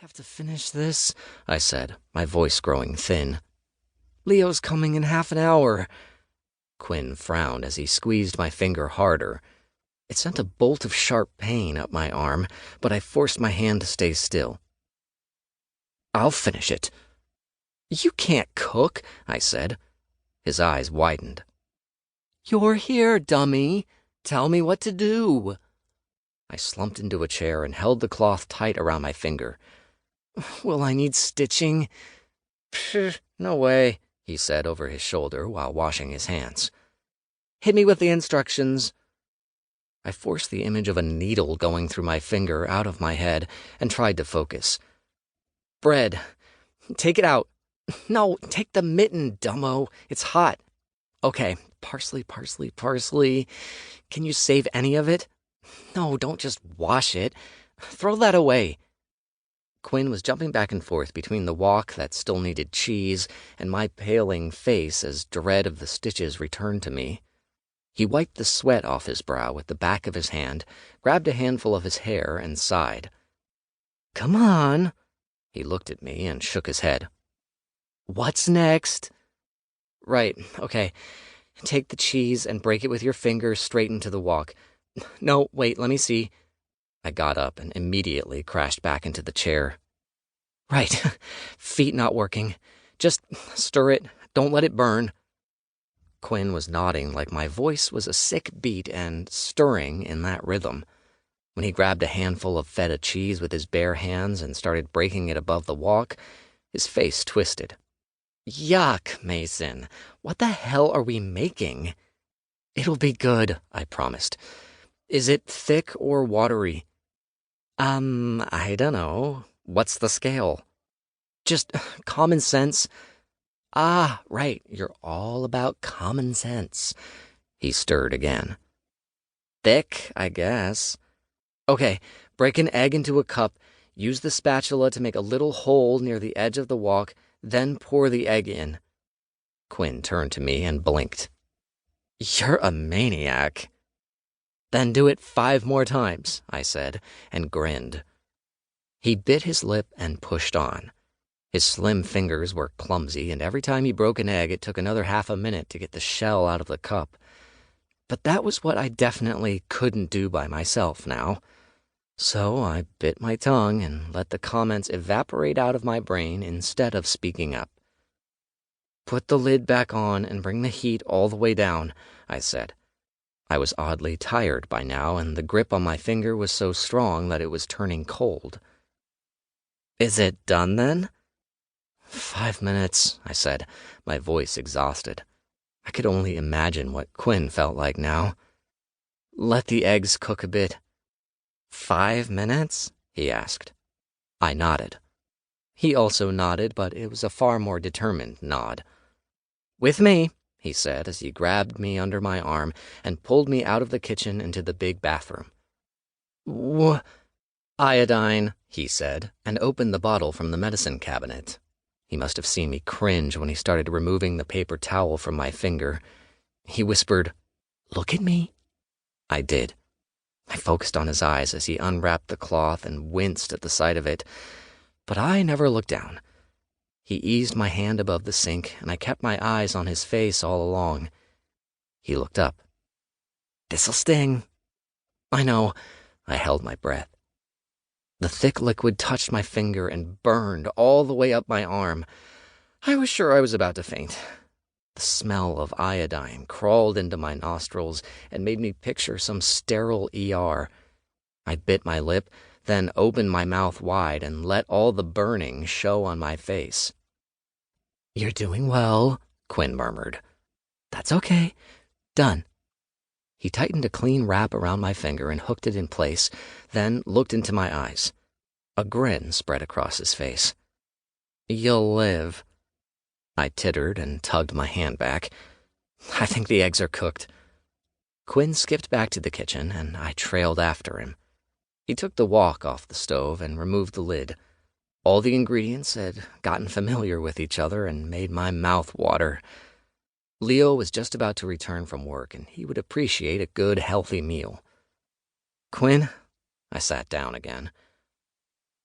have to finish this, I said, my voice growing thin. Leo's coming in half an hour. Quinn frowned as he squeezed my finger harder. It sent a bolt of sharp pain up my arm, but I forced my hand to stay still. I'll finish it. You can't cook, I said. His eyes widened. You're here, dummy. Tell me what to do. I slumped into a chair and held the cloth tight around my finger. Will I need stitching? Psh, no way, he said over his shoulder while washing his hands. Hit me with the instructions. I forced the image of a needle going through my finger out of my head and tried to focus. Bread. Take it out. No, take the mitten, dumbo. It's hot. Okay, parsley. Can you save any of it? No, don't just wash it. Throw that away. Quinn was jumping back and forth between the wok that still needed cheese and my paling face as dread of the stitches returned to me. He wiped the sweat off his brow with the back of his hand, grabbed a handful of his hair, and sighed. Come on. He looked at me and shook his head. What's next? Right, okay. Take the cheese and break it with your fingers straight into the wok. No, wait, let me see. I got up and immediately crashed back into the chair. Right, feet not working. Just stir it, don't let it burn. Quinn was nodding like my voice was a sick beat and stirring in that rhythm. When he grabbed a handful of feta cheese with his bare hands and started breaking it above the wok, his face twisted. Yuck, Mason. What the hell are we making? It'll be good, I promised. Is it thick or watery? I don't know. What's the scale? Just common sense. Ah, right, you're all about common sense. He stirred again. Thick, I guess. Okay, break an egg into a cup, use the spatula to make a little hole near the edge of the wok, then pour the egg in. Quinn turned to me and blinked. You're a maniac. Then do it 5 more times, I said, and grinned. He bit his lip and pushed on. His slim fingers were clumsy, and every time he broke an egg, it took another half a minute to get the shell out of the cup. But that was what I definitely couldn't do by myself now. So I bit my tongue and let the comments evaporate out of my brain instead of speaking up. Put the lid back on and bring the heat all the way down, I said. I was oddly tired by now, and the grip on my finger was so strong that it was turning cold. Is it done then? 5 minutes, I said, my voice exhausted. I could only imagine what Quinn felt like now. Let the eggs cook a bit. 5 minutes? He asked. I nodded. He also nodded, but it was a far more determined nod. With me, he said as he grabbed me under my arm and pulled me out of the kitchen into the big bathroom. Iodine, he said, and opened the bottle from the medicine cabinet. He must have seen me cringe when he started removing the paper towel from my finger. He whispered, Look at me. I did. I focused on his eyes as he unwrapped the cloth and winced at the sight of it, but I never looked down. He eased my hand above the sink, and I kept my eyes on his face all along. He looked up. This'll sting. I know. I held my breath. The thick liquid touched my finger and burned all the way up my arm. I was sure I was about to faint. The smell of iodine crawled into my nostrils and made me picture some sterile ER. I bit my lip, then opened my mouth wide and let all the burning show on my face. You're doing well, Quinn murmured. That's okay. Done. He tightened a clean wrap around my finger and hooked it in place, then looked into my eyes. A grin spread across his face. You'll live. I tittered and tugged my hand back. I think the eggs are cooked. Quinn skipped back to the kitchen, and I trailed after him. He took the wok off the stove and removed the lid. All the ingredients had gotten familiar with each other and made my mouth water. Leo was just about to return from work, and he would appreciate a good, healthy meal. Quinn, I sat down again.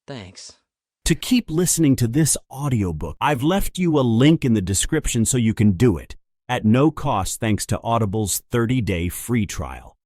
Thanks. To keep listening to this audiobook, I've left you a link in the description so you can do it, at no cost thanks to Audible's 30-day free trial.